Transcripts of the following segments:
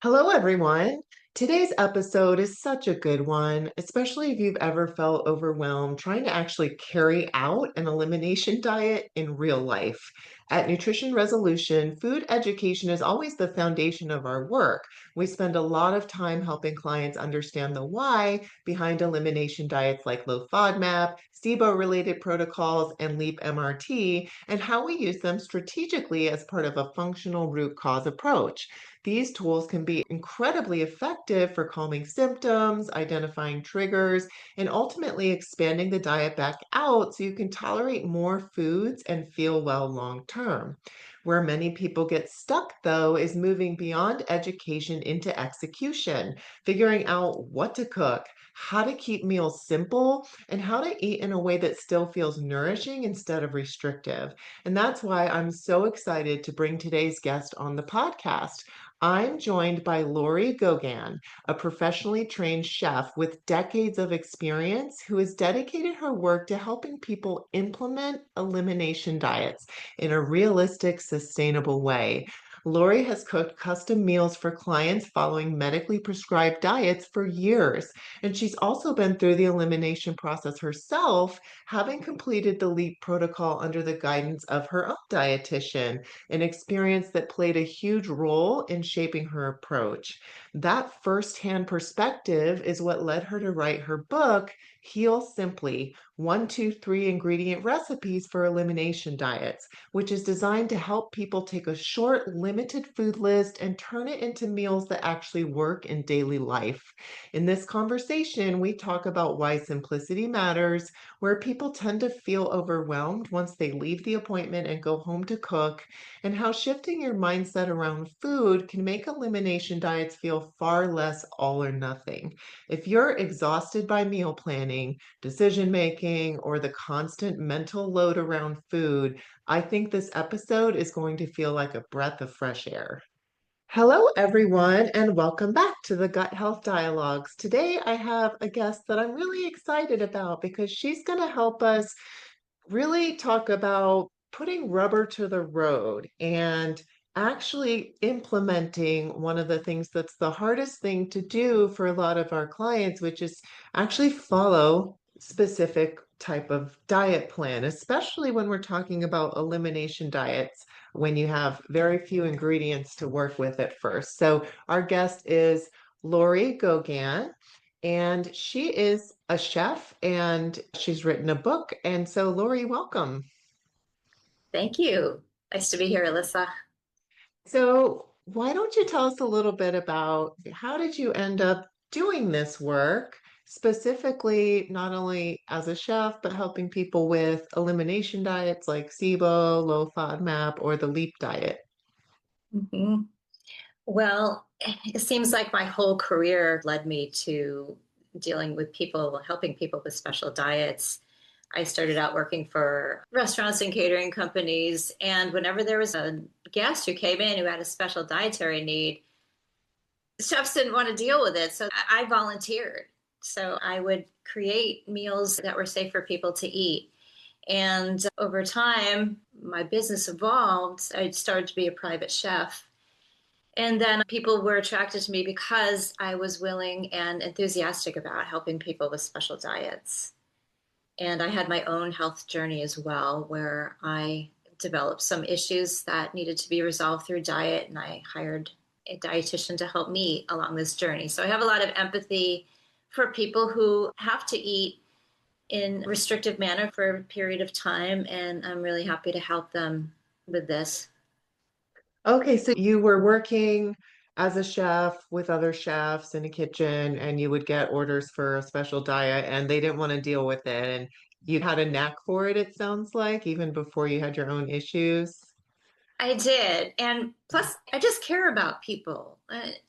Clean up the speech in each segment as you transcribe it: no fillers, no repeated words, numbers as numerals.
Hello, everyone. Today's episode is such a good one, especially if you've ever felt overwhelmed trying to actually carry out an elimination diet in real life. At Nutrition Resolution, food education is always the foundation of our work. We spend a lot of time helping clients understand the why behind elimination diets like low FODMAP, SIBO related protocols, and LEAP MRT, and how we use them strategically as part of a functional root cause approach. These tools can be incredibly effective for calming symptoms, identifying triggers, and ultimately expanding the diet back out so you can tolerate more foods and feel well long term. Where many people get stuck, though, is moving beyond education into execution, figuring out what to cook, how to keep meals simple, and how to eat in a way that still feels nourishing instead of restrictive. And that's why I'm so excited to bring today's guest on the podcast. I'm joined by Laurie Gauguin, a professionally trained chef with decades of experience who has dedicated her work to helping people implement elimination diets in a realistic, sustainable way. Laurie has cooked custom meals for clients following medically prescribed diets for years, and she's also been through the elimination process herself, having completed the LEAP protocol under the guidance of her own dietitian, an experience that played a huge role in shaping her approach. That firsthand perspective is what led her to write her book, Heal Simply: 1, 2, 3 Ingredient Recipes for Elimination Diets, which is designed to help people take a short, limited food list and turn it into meals that actually work in daily life. In this conversation, we talk about why simplicity matters, where people tend to feel overwhelmed once they leave the appointment and go home to cook, and how shifting your mindset around food can make elimination diets feel far less all or nothing. If you're exhausted by meal planning, decision making, or the constant mental load around food, I think this episode is going to feel like a breath of fresh air. Hello, everyone, and welcome back to the Gut Health Dialogues. Today, I have a guest that I'm really excited about because she's going to help us really talk about putting rubber to the road and actually implementing one of the things that's the hardest thing to do for a lot of our clients, which is actually follow specific type of diet plan, especially when we're talking about elimination diets, when you have very few ingredients to work with at first. So our guest is Laurie Gauguin, and she is a chef and she's written a book. And so, Laurie, welcome. Thank you. Nice to be here, Alyssa. So, why don't you tell us a little bit about how did you end up doing this work, specifically not only as a chef, but helping people with elimination diets like SIBO, low FODMAP, or the LEAP diet? Mhm. Well, it seems like my whole career led me to dealing with people, helping people with special diets. I started out working for restaurants and catering companies, and whenever there was a guest who came in who had a special dietary need, chefs didn't want to deal with it. So I volunteered. So I would create meals that were safe for people to eat. And over time, my business evolved. I started to be a private chef. And then people were attracted to me because I was willing and enthusiastic about helping people with special diets. And I had my own health journey as well, where I developed some issues that needed to be resolved through diet. And I hired a dietitian to help me along this journey. So I have a lot of empathy for people who have to eat in a restrictive manner for a period of time, and I'm really happy to help them with this. Okay, so you were working as a chef with other chefs in a kitchen, and you would get orders for a special diet, and they didn't want to deal with it. And you had a knack for it, it sounds like, even before you had your own issues. I did. And plus, I just care about people.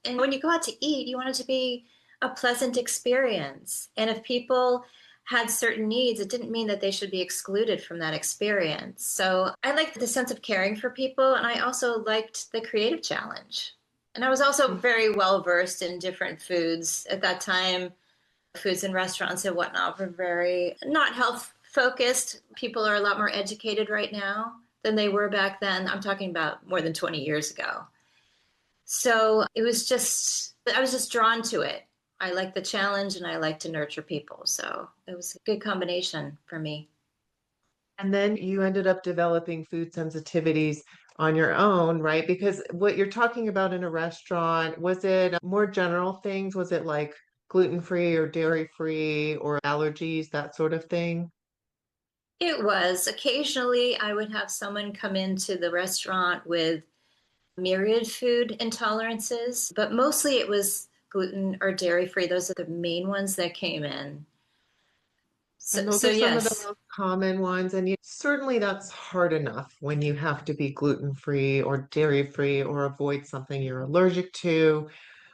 And when you go out to eat, you want it to be a pleasant experience. And if people had certain needs, it didn't mean that they should be excluded from that experience. So I liked the sense of caring for people. And I also liked the creative challenge. And I was also very well versed in different foods at that time. Foods in restaurants and whatnot were very not health focused. People are a lot more educated right now than they were back then. I'm talking about more than 20 years ago. So it was just, I was just drawn to it. I like the challenge and I like to nurture people. So it was a good combination for me. And then you ended up developing food sensitivities on your own, right? Because what you're talking about in a restaurant, was it more general things? Was it like gluten-free or dairy-free or allergies, that sort of thing? It was occasionally I would have someone come into the restaurant with myriad food intolerances, but mostly it was gluten or dairy free. Those are the main ones that came in. So, And those so are some of the yes, most common ones. And certainly that's hard enough when you have to be gluten-free or dairy-free or avoid something you're allergic to.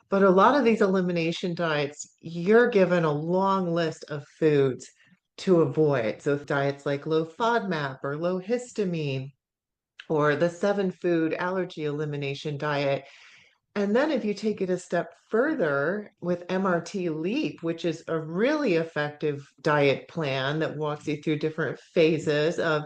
But a lot of these elimination diets, you're given a long list of foods to avoid. So diets like low FODMAP or low histamine or the 7 food allergy elimination diet. And then if you take it a step further with MRT Leap, which is a really effective diet plan that walks you through different phases of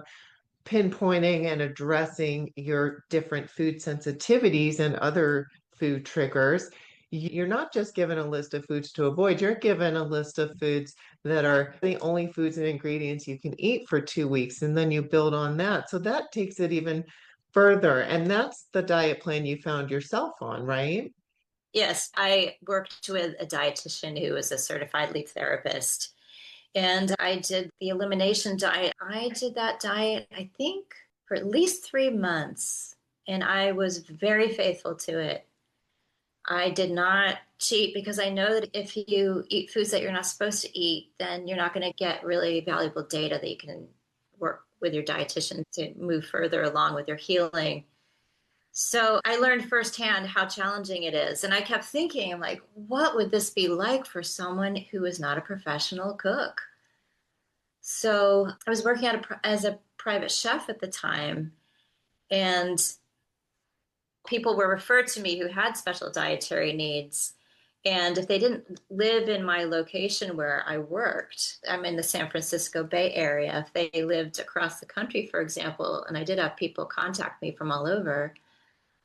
pinpointing and addressing your different food sensitivities and other food triggers, you're not just given a list of foods to avoid, you're given a list of foods that are the only foods and ingredients you can eat for 2 weeks. And then you build on that. So that takes it even further. And that's the diet plan you found yourself on, right? yes, I worked with a dietitian who was a certified leap therapist, and I did the elimination diet. I did that diet, I think, for at least 3 months, and I was very faithful to it. I did not cheat because I know that if you eat foods that you're not supposed to eat, then you're not going to get really valuable data that you can work with your dietitian to move further along with your healing. So I learned firsthand how challenging it is. And I kept thinking, I'm like, what would this be like for someone who is not a professional cook? So I was working as a private chef at the time, and people were referred to me who had special dietary needs. And if they didn't live in my location where I worked, I'm in the San Francisco Bay Area. If they lived across the country, for example, and I did have people contact me from all over,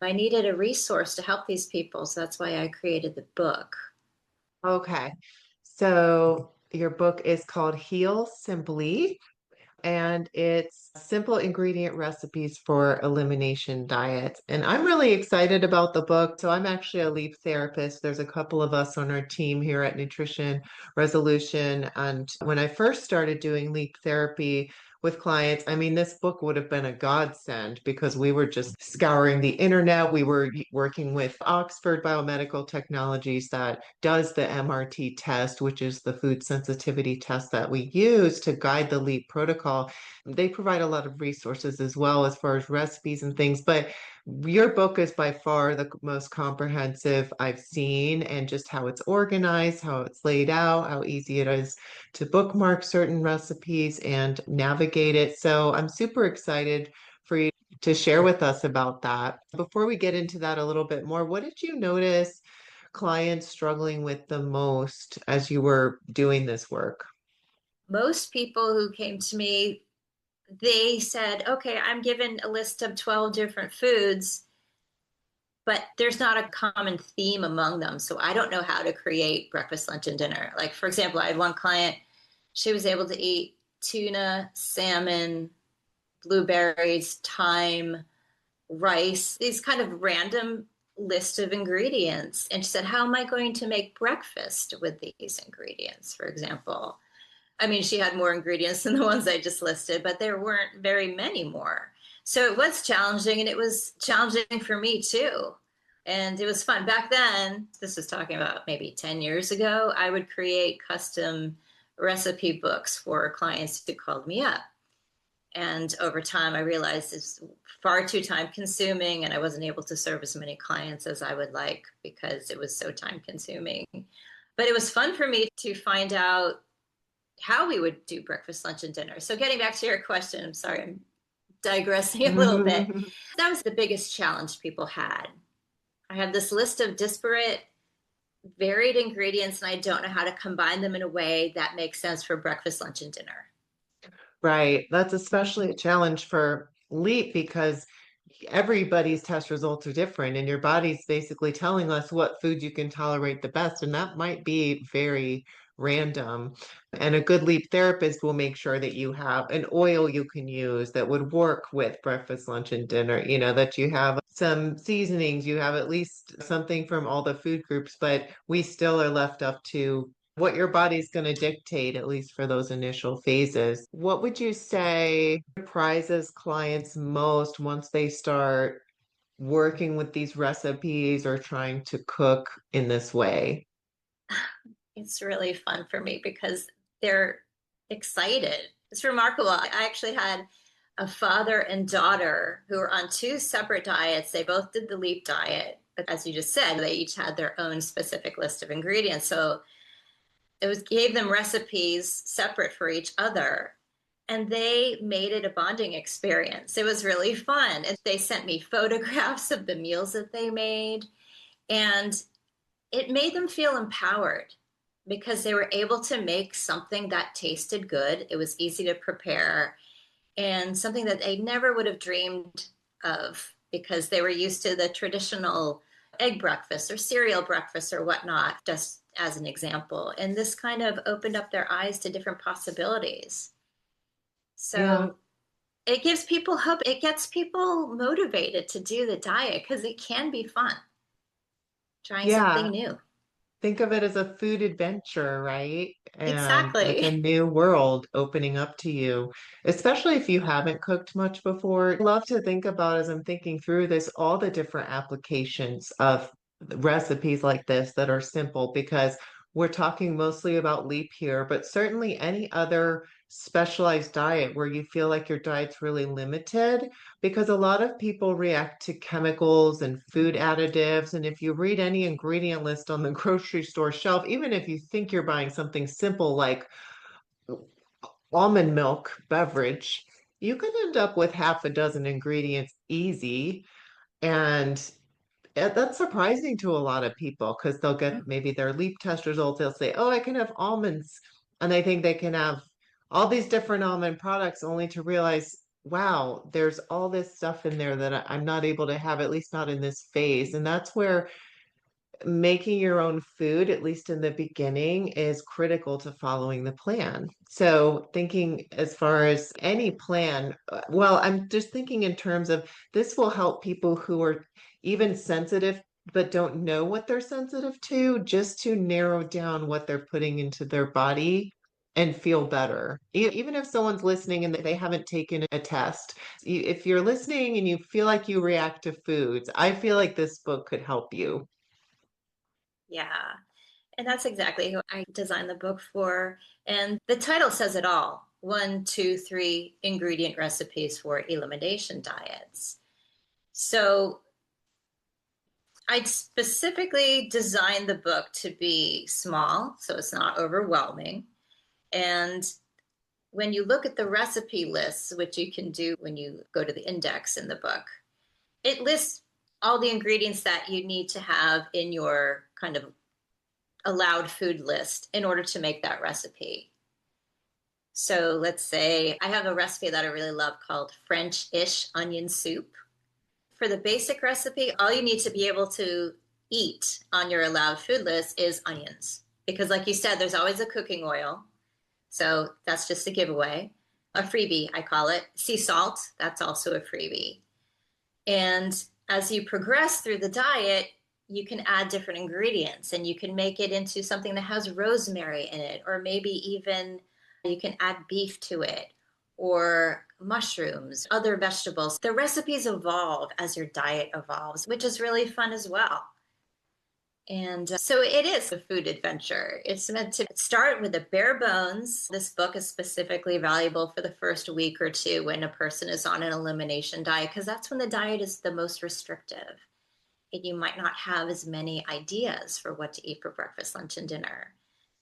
I needed a resource to help these people. So that's why I created the book. Okay. So your book is called Heal Simply, and it's simple ingredient recipes for elimination diets. And I'm really excited about the book. So I'm actually a leap therapist. There's a couple of us on our team here at Nutrition Resolution. And when I first started doing leap therapy with clients, I mean, this book would have been a godsend because we were just scouring the internet. We were working with Oxford Biomedical Technologies that does the MRT test, which is the food sensitivity test that we use to guide the LEAP protocol. They provide a lot of resources as well as far as recipes and things, but your book is by far the most comprehensive I've seen, and just how it's organized, how it's laid out, how easy it is to bookmark certain recipes and navigate it. So I'm super excited for you to share with us about that. Before we get into that a little bit more, what did you notice clients struggling with the most as you were doing this work? Most people who came to me, they said, okay, I'm given a list of 12 different foods, but there's not a common theme among them. So I don't know how to create breakfast, lunch, and dinner. Like, for example, I had one client, she was able to eat tuna, salmon, blueberries, thyme, rice, these kind of random list of ingredients. And she said, how am I going to make breakfast with these ingredients, for example? I mean, she had more ingredients than the ones I just listed, but there weren't very many more. So it was challenging, and it was challenging for me too. And it was fun. Back then, this was talking about maybe 10 years ago, I would create custom recipe books for clients who called me up. And over time, I realized it's far too time consuming, and I wasn't able to serve as many clients as I would like because it was so time consuming. But it was fun for me to find out how we would do breakfast, lunch, and dinner. So, getting back to your question, I'm sorry, I'm digressing a little bit. That was the biggest challenge people had. I have this list of disparate, varied ingredients, and I don't know how to combine them in a way that makes sense for breakfast, lunch, and dinner. Right. That's especially a challenge for Leap because everybody's test results are different, and your body's basically telling us what food you can tolerate the best, and that might be very random. And a good leap therapist will make sure that you have an oil you can use that would work with breakfast, lunch, and dinner, that you have some seasonings, you have at least something from all the food groups, but we still are left up to what your body's going to dictate, at least for those initial phases. What would you say surprises clients most once they start working with these recipes or trying to cook in this way? It's really fun for me because they're excited. It's remarkable. I actually had a father and daughter who were on two separate diets. They both did the leap diet, but as you just said, they each had their own specific list of ingredients. So it was gave them recipes separate for each other, and they made it a bonding experience. It was really fun. And they sent me photographs of the meals that they made, and it made them feel empowered because they were able to make something that tasted good. It was easy to prepare and something that they never would have dreamed of because they were used to the traditional egg breakfast or cereal breakfast or whatnot, just as an example. And this kind of opened up their eyes to different possibilities. Yeah, So it gives people hope. It gets people motivated to do the diet because it can be fun trying something yeah. new. Think of it as a food adventure, right? And like a Exactly. new world opening up to you, especially if you haven't cooked much before. I love to think about as I'm thinking through this, all the different applications of recipes like this that are simple because we're talking mostly about leap here, but certainly any other specialized diet where you feel like your diet's really limited because a lot of people react to chemicals and food additives. And if you read any ingredient list on the grocery store shelf, even if you think you're buying something simple like almond milk beverage, you can end up with half a dozen ingredients easy. And that's surprising to a lot of people because they'll get maybe their leap test results. They'll say, oh, I can have almonds. And they think they can have all these different almond products only to realize, wow, there's all this stuff in there that I'm not able to have, at least not in this phase. And that's where making your own food, at least in the beginning, is critical to following the plan. So, thinking as far as any plan, well, I'm just thinking in terms of this will help people who are even sensitive but don't know what they're sensitive to, just to narrow down what they're putting into their body and feel better. Even if someone's listening and they haven't taken a test, if you're listening and you feel like you react to foods, I feel like this book could help you. Yeah. And that's exactly who I designed the book for. And the title says it all: one, two, three ingredient recipes for elimination diets. So I specifically designed the book to be small, so it's not overwhelming. And when you look at the recipe lists, which you can do when you go to the index in the book, it lists all the ingredients that you need to have in your kind of allowed food list in order to make that recipe. So let's say I have a recipe that I really love called French-ish onion soup. For the basic recipe, all you need to be able to eat on your allowed food list is onions. Because like you said, there's always a cooking oil. So that's just a giveaway. A freebie, I call it. Sea salt, that's also a freebie. And as you progress through the diet, you can add different ingredients and you can make it into something that has rosemary in it, or maybe even you can add beef to it or mushrooms, other vegetables. The recipes evolve as your diet evolves, which is really fun as well. And so it is a food adventure. It's meant to start with the bare bones. This book is specifically valuable for the first week or two when a person is on an elimination diet, because that's when the diet is the most restrictive. And you might not have as many ideas for what to eat for breakfast, lunch, and dinner.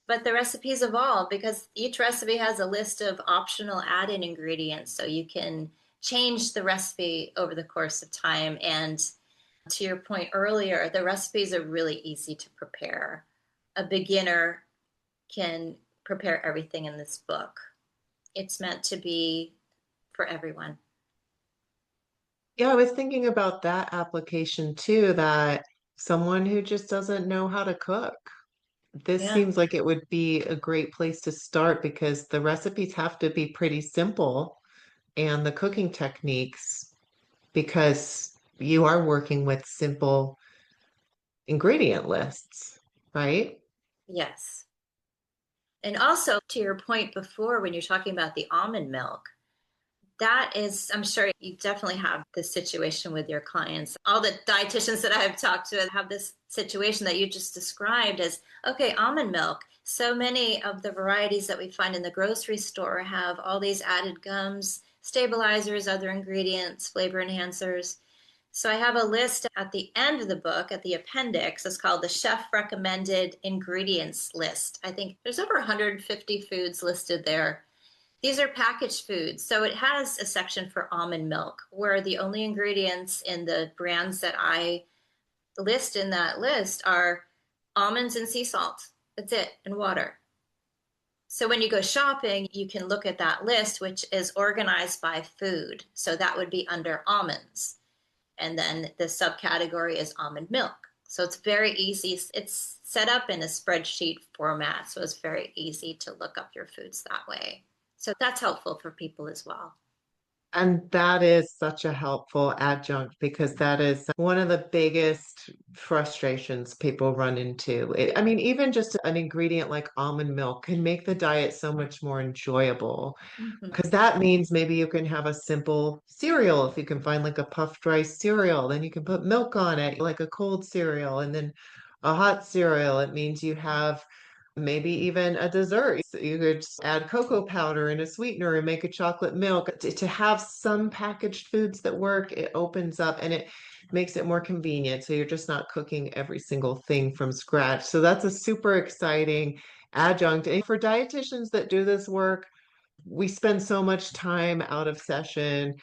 But the recipes evolve because each recipe has a list of optional add in ingredients. So you can change the recipe over the course of time. And to your point earlier, the recipes are really easy to prepare. A beginner can prepare everything in this book. It's meant to be for everyone. Yeah, I was thinking about that application too, that someone who just doesn't know how to cook. This Yeah. seems like it would be a great place to start because the recipes have to be pretty simple and the cooking techniques, because you are working with simple ingredient lists, right? Yes. And also, to your point before, when you're talking about the almond milk, that is, I'm sure you definitely have this situation with your clients. All the dietitians that I've talked to have this situation that you just described as okay, almond milk. So many of the varieties that we find in the grocery store have all these added gums, stabilizers, other ingredients, flavor enhancers. So I have a list at the end of the book, at the appendix. It's called the Chef Recommended Ingredients List. I think there's over 150 foods listed there. These are packaged foods. So it has a section for almond milk, where the only ingredients in the brands that I list in that list are almonds and sea salt. That's it, and water. So when you go shopping, you can look at that list, which is organized by food. So that would be under almonds. And then the subcategory is almond milk. So it's very easy. It's set up in a spreadsheet format. So it's very easy to look up your foods that way. So that's helpful for people as well. And that is such a helpful adjunct because that is one of the biggest frustrations people run into. I mean, even just an ingredient like almond milk can make the diet so much more enjoyable. Mm-hmm. Because that means maybe you can have a simple cereal. If you can find like a puffed rice cereal, then you can put milk on it, like a cold cereal, and then a hot cereal. It means you have maybe even a dessert. So you could just add cocoa powder and a sweetener and make a chocolate milk. To have some packaged foods that work, it opens up and it makes it more convenient. So you're just not cooking every single thing from scratch. So that's a super exciting adjunct. And for dietitians that do this work, we spend so much time out of session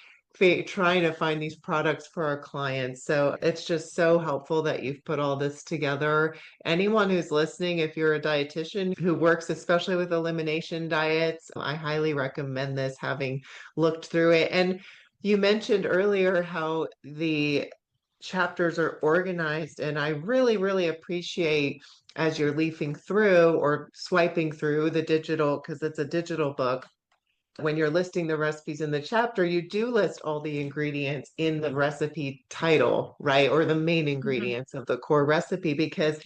trying to find these products for our clients. So it's just so helpful that you've put all this together. Anyone who's listening, if you're a dietitian who works especially with elimination diets, I highly recommend this, having looked through it. And you mentioned earlier how the chapters are organized, and I really, really appreciate as you're leafing through or swiping through the digital, because it's a digital book, when you're listing the recipes in the chapter, you do list all the ingredients in the recipe title, right? Or the main Mm-hmm. ingredients of the core recipe, because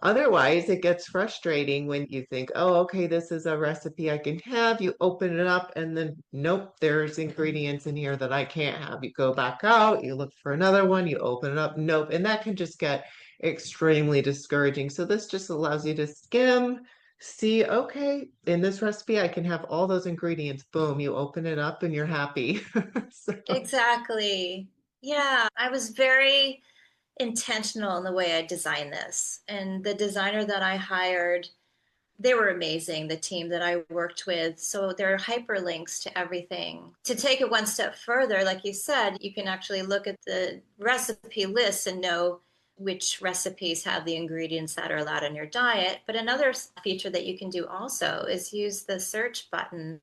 otherwise it gets frustrating when you think, oh, okay, this is a recipe I can have. You open it up and then, nope, there's ingredients in here that I can't have. You go back out, you look for another one, you open it up, nope. And that can just get extremely discouraging. So this just allows you to skim, see, okay, in this recipe, I can have all those ingredients. Boom, you open it up and you're happy. So, Exactly. Yeah, I was very intentional in the way I designed this. And the designer that I hired, they were amazing, the team that I worked with. So there are hyperlinks to everything. To take it one step further, like you said, you can actually look at the recipe list and know which recipes have the ingredients that are allowed in your diet. But another feature that you can do also is use the search button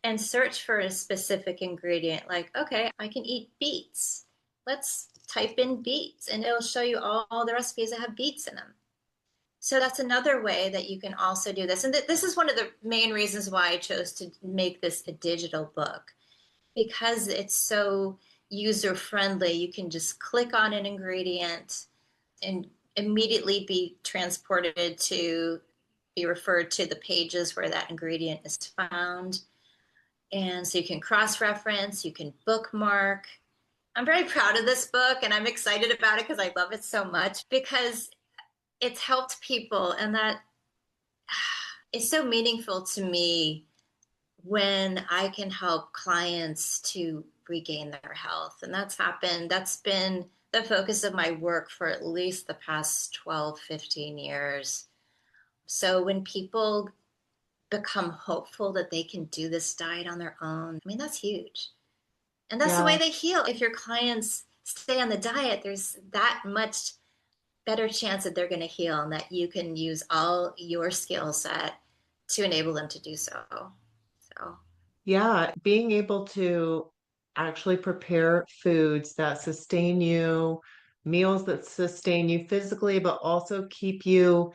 and search for a specific ingredient. Like, okay, I can eat beets. Let's type in beets and it'll show you all the recipes that have beets in them. So that's another way that you can also do this. And this is one of the main reasons why I chose to make this a digital book, because it's so user friendly. You can just click on an ingredient and immediately be transported to be referred to the pages where that ingredient is found. And so you can cross reference, you can bookmark. I'm very proud of this book and I'm excited about it because I love it so much, because it's helped people, and that is so meaningful to me when I can help clients to regain their health. And that's been the focus of my work for at least the past 12, 15 years. So when people become hopeful that they can do this diet on their own, I mean, that's huge. And that's the way yeah. they heal. If your clients stay on the diet, there's that much better chance that they're going to heal and that you can use all your skill set to enable them to do so. So, Yeah, being able to actually prepare foods that sustain you, meals that sustain you physically, but also keep you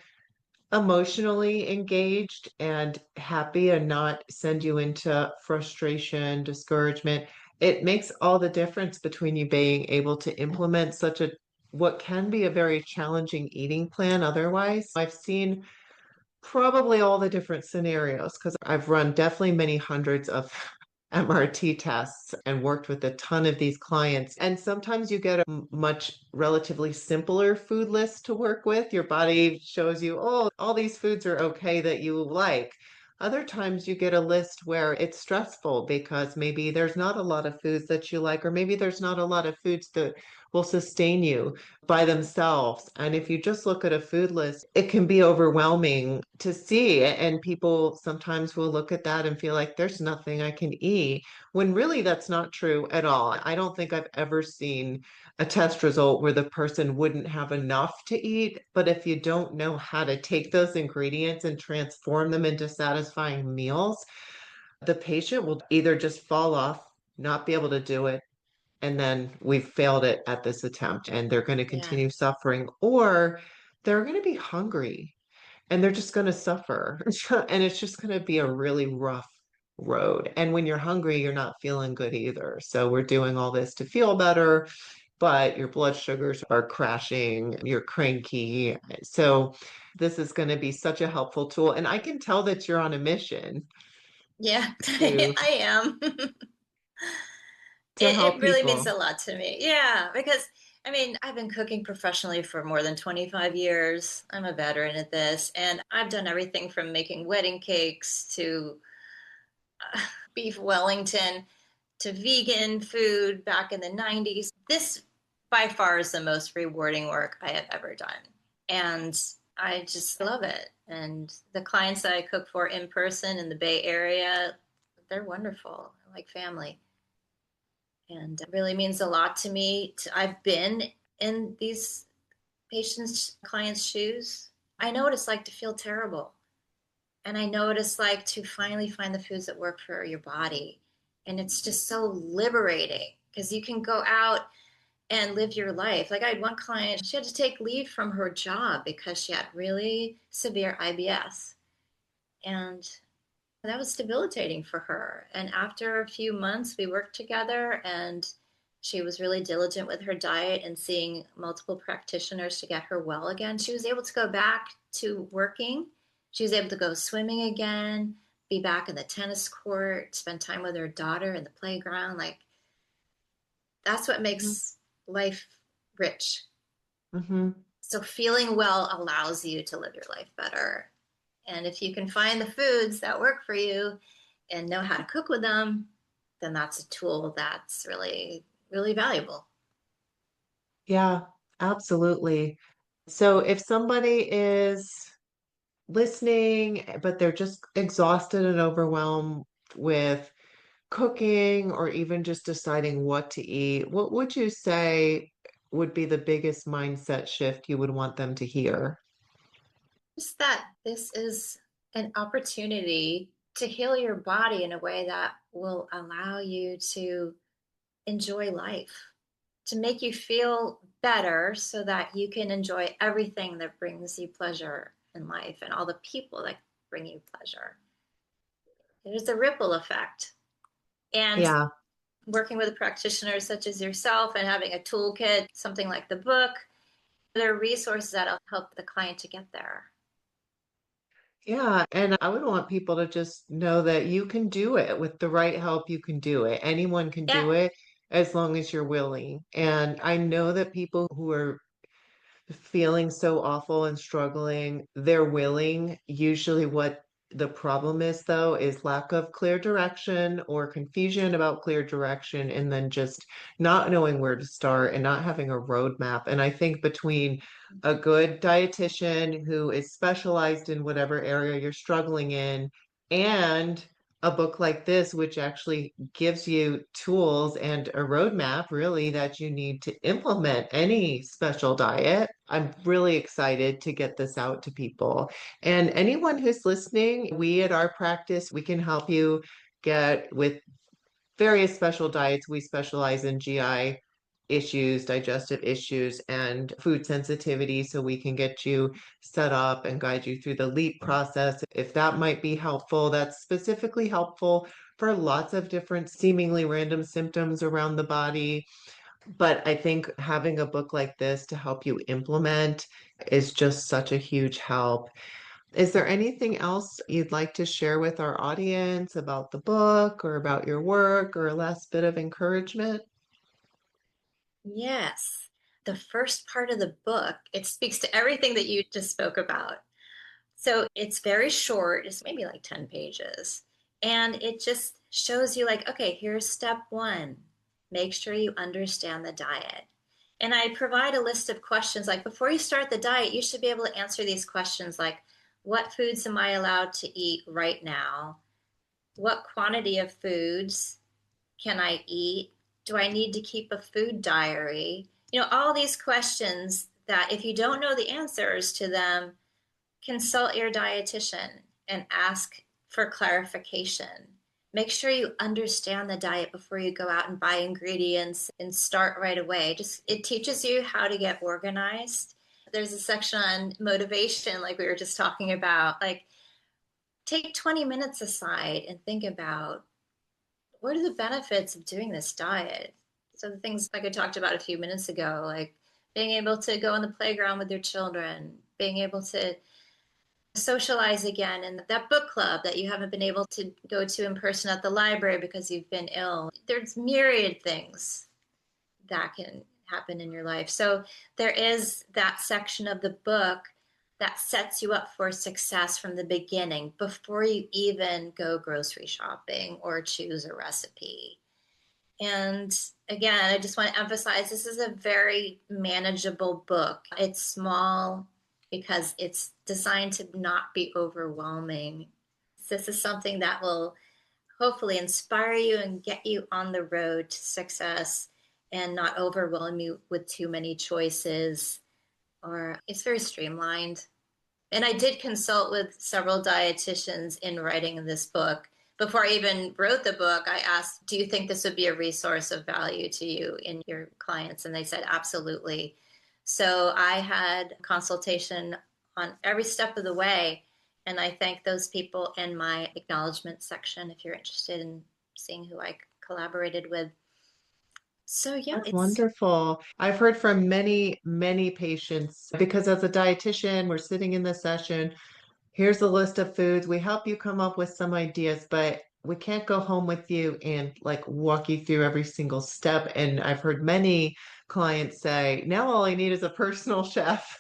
emotionally engaged and happy and not send you into frustration, discouragement. It makes all the difference between you being able to implement such a what can be a very challenging eating plan otherwise. I've seen probably all the different scenarios because I've run definitely many hundreds of MRT tests and worked with a ton of these clients. And sometimes you get a much relatively simpler food list to work with. Your body shows you, oh, all these foods are okay that you like. Other times you get a list where it's stressful because maybe there's not a lot of foods that you like, or maybe there's not a lot of foods that will sustain you by themselves. And if you just look at a food list, it can be overwhelming to see. And people sometimes will look at that and feel like there's nothing I can eat, when really that's not true at all. I don't think I've ever seen a test result where the person wouldn't have enough to eat. But if you don't know how to take those ingredients and transform them into satisfying meals, the patient will either just fall off, not be able to do it, and then we've failed it at this attempt and they're going to Yeah. continue suffering, or they're going to be hungry and they're just going to suffer. And it's just going to be a really rough road. And when you're hungry, you're not feeling good either. So we're doing all this to feel better, but your blood sugars are crashing, you're cranky. So this is going to be such a helpful tool. And I can tell that you're on a mission Yeah, to I am. help It really means people. a lot to me. Yeah, because I mean, I've been cooking professionally for more than 25 years. I'm a veteran at this, and I've done everything from making wedding cakes to uh, beef Wellington to vegan food back in the 90s. This by far is the most rewarding work I have ever done. And I just love it. And the clients that I cook for in person in the Bay Area, they're wonderful, like family. And it really means a lot to me. I've been in these patients' clients' shoes. I know what it's like to feel terrible. And I know what it's like to finally find the foods that work for your body. And it's just so liberating because you can go out and live your life. Like I had one client, she had to take leave from her job because she had really severe IBS. And that was debilitating for her. And after a few months, we worked together and she was really diligent with her diet and seeing multiple practitioners to get her well again. She was able to go back to working. She was able to go swimming again, be back in the tennis court, spend time with her daughter in the playground. Like that's what makes life rich. Mm-hmm. So feeling well allows you to live your life better. And if you can find the foods that work for you and know how to cook with them, then that's a tool that's really, really valuable. Yeah, absolutely. So if somebody is listening, but they're just exhausted and overwhelmed with cooking or even just deciding what to eat, what would you say would be the biggest mindset shift you would want them to hear? Just that this is an opportunity to heal your body in a way that will allow you to enjoy life, to make you feel better so that you can enjoy everything that brings you pleasure in life and all the people that bring you pleasure. There's a ripple effect. And Yeah. working with practitioners such as yourself and having a toolkit, something like the book, there are resources that'll help the client to get there. Yeah, and I would want people to just know that you can do it with the right help. You can do it. Anyone can Yeah. do it as long as you're willing. And I know that people who are feeling so awful and struggling, they're willing. Usually, what the problem is, though, is lack of clear direction or confusion about clear direction, and then just not knowing where to start and not having a roadmap. And I think between a good dietitian who is specialized in whatever area you're struggling in and a book like this, which actually gives you tools and a roadmap really that you need to implement any special diet. I'm really excited to get this out to people. And anyone who's listening, we at our practice, we can help you get with various special diets. We specialize in GI issues, digestive issues, and food sensitivity, so we can get you set up and guide you through the LEAP process. If that might be helpful, that's specifically helpful for lots of different seemingly random symptoms around the body. But I think having a book like this to help you implement is just such a huge help. Is there anything else you'd like to share with our audience about the book or about your work or a last bit of encouragement? Yes. The first part of the book, it speaks to everything that you just spoke about. So it's very short, it's maybe like 10 pages. And it just shows you, like, okay, here's step one. Make sure you understand the diet. And I provide a list of questions like, before you start the diet, you should be able to answer these questions like, what foods am I allowed to eat right now? What quantity of foods can I eat? Do I need to keep a food diary? All these questions that if you don't know the answers to them, consult your dietitian and ask for clarification. Make sure you understand the diet before you go out and buy ingredients and start right away. Just it teaches you how to get organized. There's a section on motivation, like we were just talking about. Like, take 20 minutes aside and think about, what are the benefits of doing this diet? So the things like I talked about a few minutes ago, like being able to go on the playground with your children, being able to socialize again in that book club that you haven't been able to go to in person at the library because you've been ill. There's myriad things that can happen in your life. So there is that section of the book that sets you up for success from the beginning before you even go grocery shopping or choose a recipe. And again, I just want to emphasize this is a very manageable book. It's small because it's designed to not be overwhelming. This is something that will hopefully inspire you and get you on the road to success and not overwhelm you with too many choices. Or it's very streamlined. And I did consult with several dietitians in writing this book. Before I even wrote the book, I asked, do you think this would be a resource of value to you and your clients? And they said, absolutely. So I had consultation on every step of the way. And I thank those people in my acknowledgement section if you're interested in seeing who I collaborated with. So yeah, That's it's wonderful. I've heard from many, many patients because as a dietitian, we're sitting in the session. Here's a list of foods. We help you come up with some ideas, but we can't go home with you and like walk you through every single step. And I've heard many clients say, now all I need is a personal chef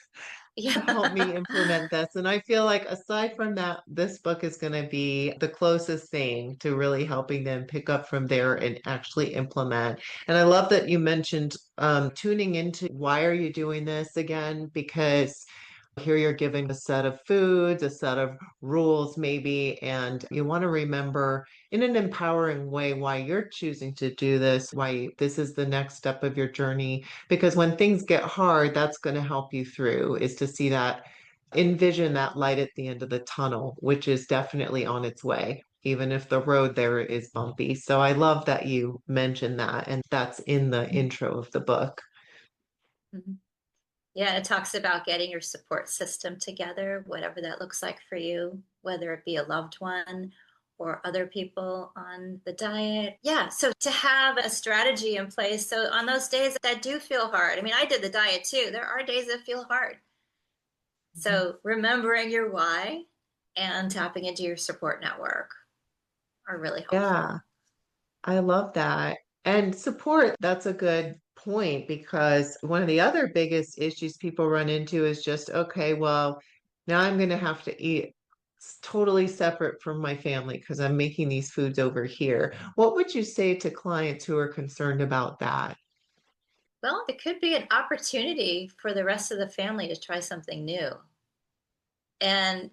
to help yeah. me implement this. And I feel like aside from that, this book is going to be the closest thing to really helping them pick up from there and actually implement. And I love that you mentioned tuning into why are you doing this again? Because here you're given a set of foods, a set of rules, maybe, and you want to remember in an empowering way why you're choosing to do this, why this is the next step of your journey. Because when things get hard, that's going to help you through, is to see that, envision that light at the end of the tunnel, which is definitely on its way, even if the road there is bumpy. So I love that you mentioned that, and that's in the intro of the book. Mhm. Yeah, it talks about getting your support system together, whatever that looks like for you, whether it be a loved one or other people on the diet. Yeah, so to have a strategy in place. So on those days that do feel hard, I mean, I did the diet too. There are days that feel hard. So remembering your why and tapping into your support network are really Yeah. helpful. I love that. And support, that's a good point because one of the other biggest issues people run into is just, okay, well, now I'm going to have to eat totally separate from my family because I'm making these foods over here. What would you say to clients who are concerned about that? Well, it could be an opportunity for the rest of the family to try something new. And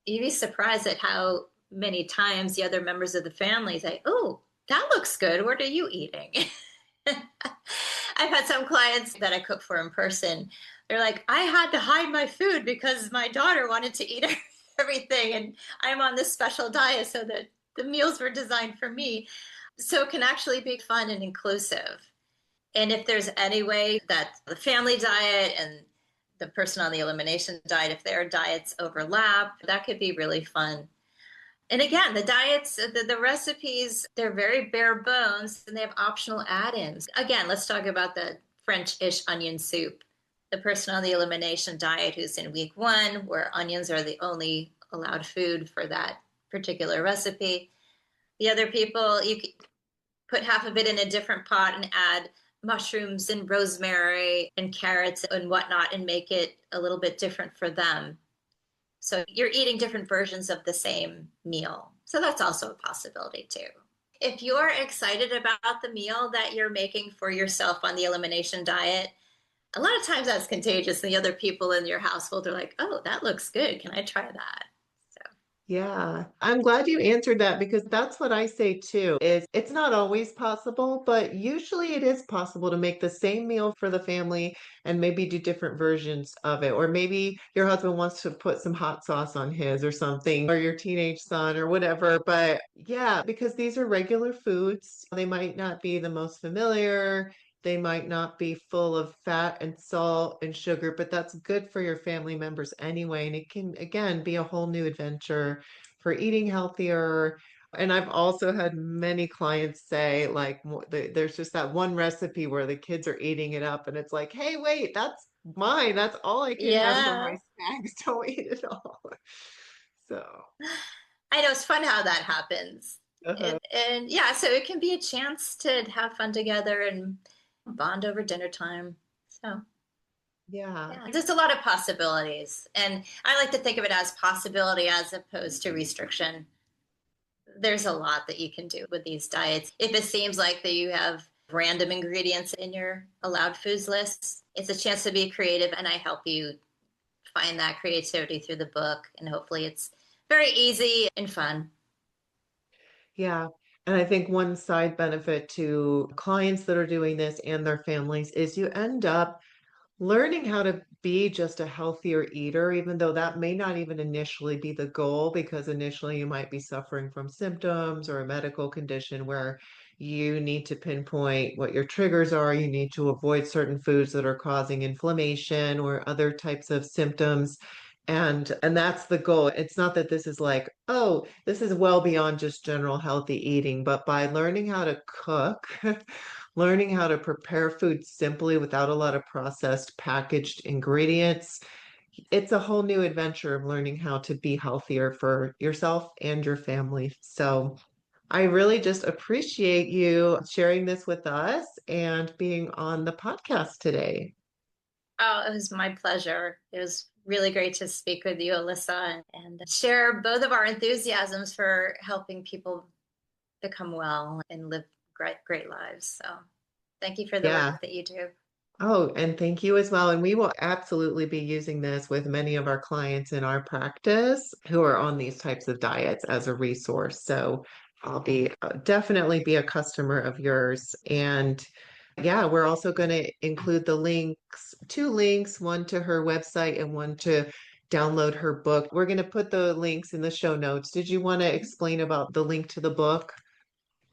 you'd be surprised at how many times the other members of the family say, "Oh, that looks good. What are you eating?" I've had some clients that I cook for in person. They're like, "I had to hide my food because my daughter wanted to eat everything, and I'm on this special diet so that the meals were designed for me." So it can actually be fun and inclusive. And if there's any way that the family diet and the person on the elimination diet, if their diets overlap, that could be really fun. And again, the diets, the recipes, they're very bare bones and they have optional add ins. Again, let's talk about the French ish onion soup. The person on the elimination diet who's in week one, where onions are the only allowed food for that particular recipe. The other people, you put half of it in a different pot and add mushrooms and rosemary and carrots and whatnot and make it a little bit different for them. So you're eating different versions of the same meal. So that's also a possibility too. If you're excited about the meal that you're making for yourself on the elimination diet, a lot of times that's contagious. And the other people in your household are like, oh, that looks good. Can I try that? So, Yeah, I'm glad you answered that because that's what I say too, is it's not always possible, but usually it is possible to make the same meal for the family and maybe do different versions of it. Or maybe your husband wants to put some hot sauce on his or something, or your teenage son or whatever. But yeah, because these are regular foods, they might not be the most familiar. They might not be full of fat and salt and sugar, but that's good for your family members anyway. And it can, again, be a whole new adventure for eating healthier. And I've also had many clients say, like, there's just that one recipe where the kids are eating it up, and it's like, hey, wait, that's mine. That's all I can have for my yeah, snacks. Don't eat it all. So, I know it's fun how that happens. uh-huh. And yeah, so it can be a chance to have fun together and bond over dinner time. So Yeah. yeah, there's a lot of possibilities. And I like to think of it as possibility as opposed to restriction. There's a lot that you can do with these diets. If it seems like that you have random ingredients in your allowed foods list, it's a chance to be creative, and I help you find that creativity through the book. And hopefully, it's very easy and fun. Yeah. And I think one side benefit to clients that are doing this and their families is you end up learning how to be just a healthier eater, even though that may not even initially be the goal, because initially you might be suffering from symptoms or a medical condition where you need to pinpoint what your triggers are. You need to avoid certain foods that are causing inflammation or other types of symptoms. And that's the goal. It's not that this is like, oh, this is well beyond just general healthy eating, but by learning how to cook, learning how to prepare food simply without a lot of processed packaged ingredients, it's a whole new adventure of learning how to be healthier for yourself and your family. So I really just appreciate you sharing this with us and being on the podcast today. Oh, it was my pleasure. It was really great to speak with you, Alyssa, and share both of our enthusiasms for helping people become well and live great lives. So thank you for the Yeah. work that you do. Oh, and thank you as well. And we will absolutely be using this with many of our clients in our practice who are on these types of diets as a resource. So I'll be definitely be a customer of yours. And yeah, we're also going to include the links, two links, one to her website and one to download her book. We're going to put the links in the show notes. Did you want to explain about the link to the book?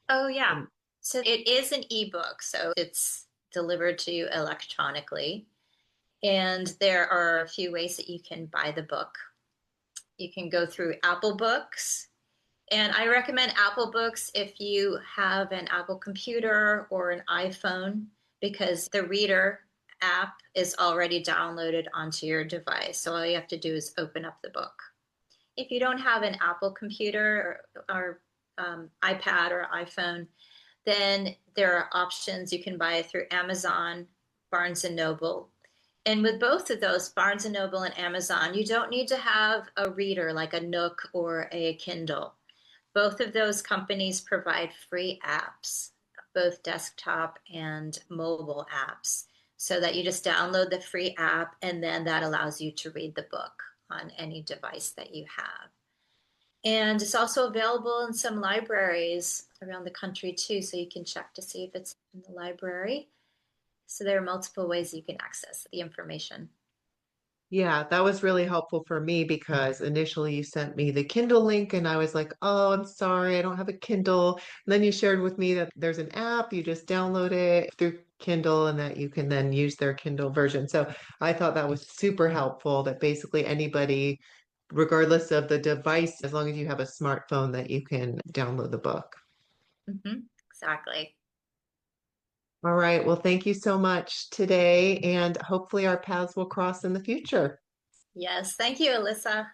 Oh, yeah. So it is an ebook, so it's delivered to you electronically. And there are a few ways that you can buy the book. You can go through Apple Books, and I recommend Apple Books if you have an Apple computer or an iPhone because the Reader app is already downloaded onto your device. So all you have to do is open up the book. If you don't have an Apple computer or iPad or iPhone, then there are options. You can buy it through Amazon, Barnes and Noble. And with both of those, Barnes and Noble and Amazon, you don't need to have a reader like a Nook or a Kindle. Both of those companies provide free apps, both desktop and mobile apps, so that you just download the free app and then that allows you to read the book on any device that you have. And it's also available in some libraries around the country too, so you can check to see if it's in the library. So there are multiple ways you can access the information. Yeah, that was really helpful for me because initially you sent me the Kindle link and I was like, oh, I'm sorry, I don't have a Kindle. And then you shared with me that there's an app, you just download it through Kindle and that you can then use their Kindle version. So I thought that was super helpful that basically anybody, regardless of the device, as long as you have a smartphone, that you can download the book. Exactly. All right. Well, thank you so much today, and hopefully our paths will cross in the future. Yes. Thank you, Alyssa.